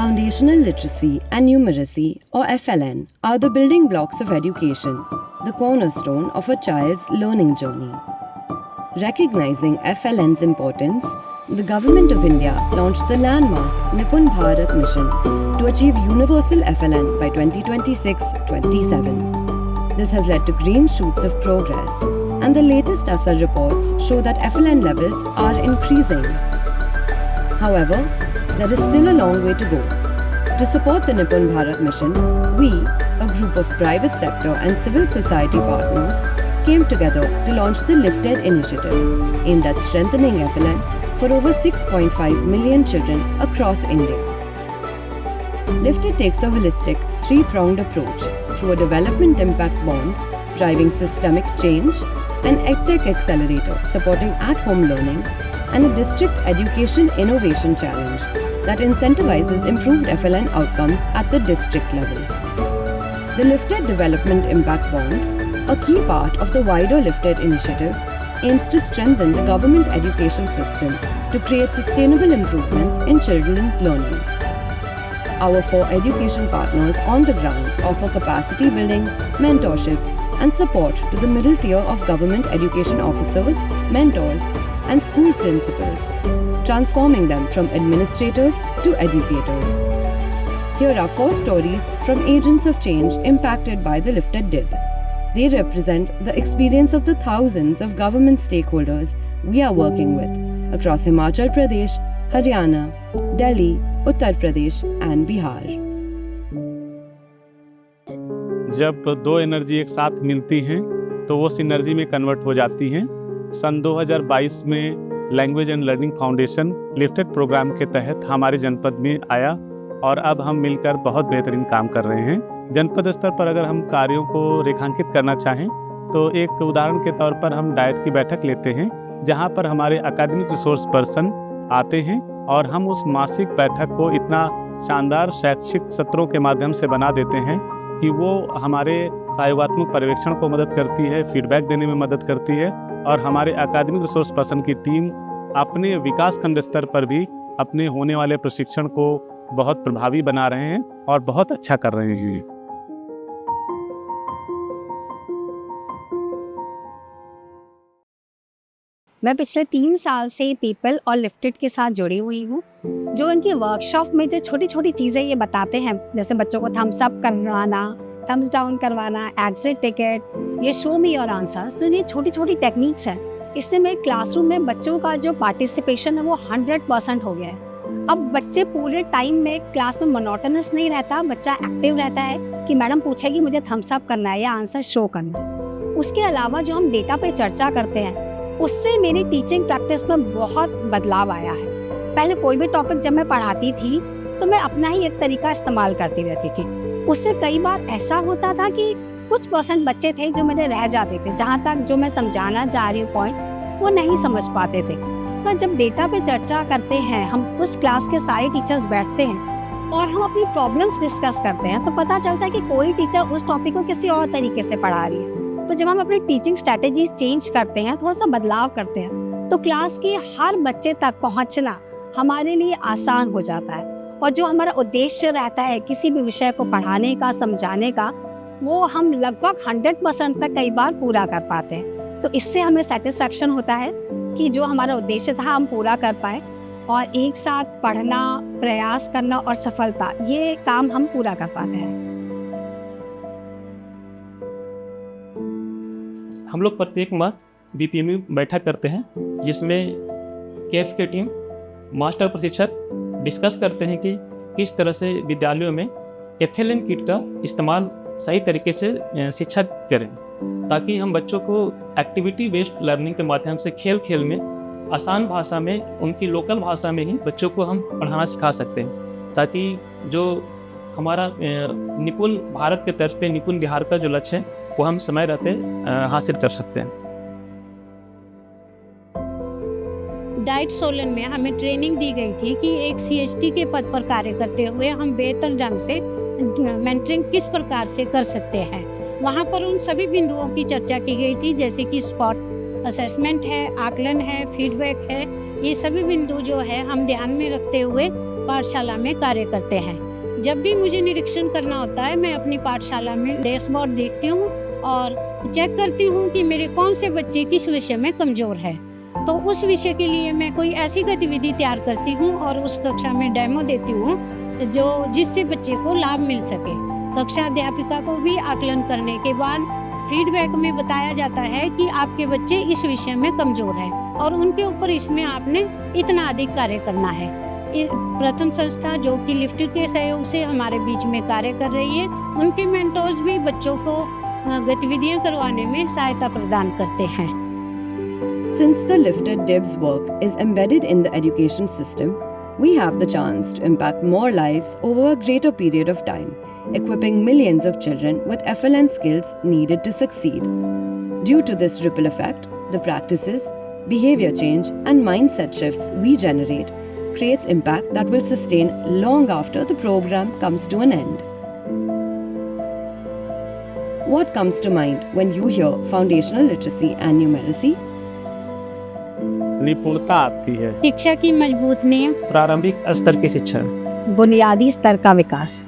Foundational literacy and numeracy, or FLN, are the building blocks of education, the cornerstone of a child's learning journey. Recognizing FLN's importance, the Government of India launched the landmark Nipun Bharat Mission to achieve universal FLN by 2026-27. This has led to green shoots of progress, and the latest ASAR reports show that FLN levels are increasing. However, there is still a long way to go. To support the Nipun Bharat Mission, we, a group of private sector and civil society partners, came together to launch the Lifted initiative, aimed at strengthening FLN for over 6.5 million children across India. Lifted takes a holistic, three-pronged approach through a development impact bond, driving systemic change, an EdTech accelerator supporting at-home learning, and a district education innovation challenge that incentivizes improved FLN outcomes at the district level. The Lifted Development Impact Bond, a key part of the wider Lifted initiative, aims to strengthen the government education system to create sustainable improvements in children's learning. Our 4 education partners on the ground offer capacity building, mentorship, and support to the middle tier of government education officers, mentors, and school principals, transforming them from administrators to educators. Here are 4 stories from agents of change impacted by the Lifted DIB. They represent the experience of the thousands of government stakeholders we are working with across Himachal Pradesh, Haryana, Delhi, Uttar Pradesh, and Bihar. जब 2 energy एक साथ मिलती हैं तो वो synergy में convert हो जाती हैं। सन 2022 में language and learning foundation lifted programme के तहत हमारे जनपद में आया और अब हम मिलकर बहुत बेहतरीन काम कर रहे हैं। जनपद स्तर पर अगर हम कार्यों को रेखांकित करना चाहें तो एक उदाहरण के तौर पर हम डाइट की बैठक लेते हैं, जहां पर हमारे अकादमिक रिसोर्स पर्सन आते हैं और हम उस मासिक बैठक को इतना शानदार शैक्षिक सत्रों के माध्यम से बना देते हैं कि वो हमारे सहयोगात्मक पर्यवेक्षण को मदद करती है, फीडबैक देने में मदद करती है और हमारे अकादमिक रिसोर्स पर्सन की टीम अपने विकास खंड स्तर पर भी अपने होने वाले प्रशिक्षण को बहुत प्रभावी बना रहे हैं और बहुत अच्छा कर रहे हैं। मैं पिछले 3 साल से पीपल और लिफ्टेड के साथ जुड़ी हुई हूँ, जो उनकी वर्कशॉप में जो छोटी छोटी चीज़ें ये बताते हैं, जैसे बच्चों को थम्स अप करवाना, थम्स डाउन करवाना, एग्जिट टिकट, ये शो मी योर आंसर्स, तो ये छोटी छोटी टेक्निक्स हैं। इससे मेरे क्लासरूम में बच्चों का जो पार्टिसिपेशन है वो 100% हो गया है। अब बच्चे पूरे टाइम में क्लास में मोनोटोनस नहीं रहता, बच्चा एक्टिव रहता है कि मैडम पूछेगी मुझे थम्स अप करना है या आंसर शो करना है। उसके अलावा जो हम डेटा पे चर्चा करते हैं उससे मेरी टीचिंग प्रैक्टिस में बहुत बदलाव आया है। पहले कोई भी टॉपिक जब मैं पढ़ाती थी तो मैं अपना ही एक तरीका इस्तेमाल करती रहती थी। उससे कई बार ऐसा होता था कि कुछ % बच्चे थे जो मेरे रह जाते थे, जहाँ तक जो मैं समझाना चाह रही हूँ पॉइंट वो नहीं समझ पाते थे। पर जब डेटा पे चर्चा करते हैं, हम उस क्लास के सारे टीचर्स बैठते हैं और हम अपनी प्रॉब्लम्स डिस्कस करते हैं, तो पता चलता है कि कोई टीचर उस टॉपिक को किसी और तरीके से पढ़ा रही है। तो जब हम अपनी टीचिंग स्ट्रैटेजीज चेंज करते हैं, थोड़ा सा बदलाव करते हैं, तो क्लास के हर बच्चे तक पहुंचना हमारे लिए आसान हो जाता है और जो हमारा उद्देश्य रहता है किसी भी विषय को पढ़ाने का, समझाने का, वो हम लगभग 100% तक कई बार पूरा कर पाते हैं। तो इससे हमें सेटिस्फैक्शन होता है कि जो हमारा उद्देश्य था हम पूरा कर पाए और एक साथ पढ़ना, प्रयास करना और सफलता, ये काम हम पूरा कर पाते हैं। हम लोग प्रत्येक माह बीपीएम में बैठक करते हैं, जिसमें कैफ की टीम, मास्टर प्रशिक्षक डिस्कस करते हैं कि किस तरह से विद्यालयों में एफएलएन किट का इस्तेमाल सही तरीके से शिक्षक करें, ताकि हम बच्चों को एक्टिविटी बेस्ड लर्निंग के माध्यम से खेल खेल में आसान भाषा में, उनकी लोकल भाषा में ही बच्चों को हम पढ़ाना सिखा सकते हैं, ताकि जो हमारा निपुण भारत के तरफ पे निपुण बिहार का जो लक्ष्य है वो हम समय रहते हासिल कर सकते हैं। डाइट सोलन में हमें ट्रेनिंग दी गई थी कि एक सीएचटी के पद पर कार्य करते हुए हम बेहतर ढंग से मेंटरिंग किस प्रकार से कर सकते हैं। वहाँ पर उन सभी बिंदुओं की चर्चा की गई थी, जैसे कि स्पॉट असेसमेंट है, आकलन है, फीडबैक है। ये सभी बिंदु जो है हम ध्यान में रखते हुए पाठशाला में कार्य करते हैं। जब भी मुझे निरीक्षण करना होता है, मैं अपनी पाठशाला में डैशबोर्ड देखती हूँ और चेक करती हूँ कि मेरे कौन से बच्चे किस विषय में कमज़ोर है। तो उस विषय के लिए मैं कोई ऐसी गतिविधि तैयार करती हूँ और उस कक्षा में डेमो देती हूँ जिससे बच्चे को लाभ मिल सके। कक्षा अध्यापिका को भी आकलन करने के बाद फीडबैक में बताया जाता है कि आपके बच्चे इस विषय में कमज़ोर हैं और उनके ऊपर इसमें आपने इतना अधिक कार्य करना है। प्रथम संस्था जो कि लिफ्टेड के सहयोग से हमारे बीच में कार्य कर रही है, उनके मेंटर्स भी बच्चों को गतिविधियां करवाने में सहायता प्रदान करते हैं। Since the Lifted DIBS work is embedded in the education system, we have the chance to impact more lives over a greater period of time, equipping millions of children with FLN skills needed to succeed. Due to this ripple effect, the practices, behavior change, and mindset shifts we generate creates impact that will sustain long after the program comes to an end. What comes to mind when you hear foundational literacy and numeracy? निपुणता आती है। शिक्षा की मजबूत नींव, प्रारंभिक स्तर की शिक्षा, बुनियादी स्तर का विकास।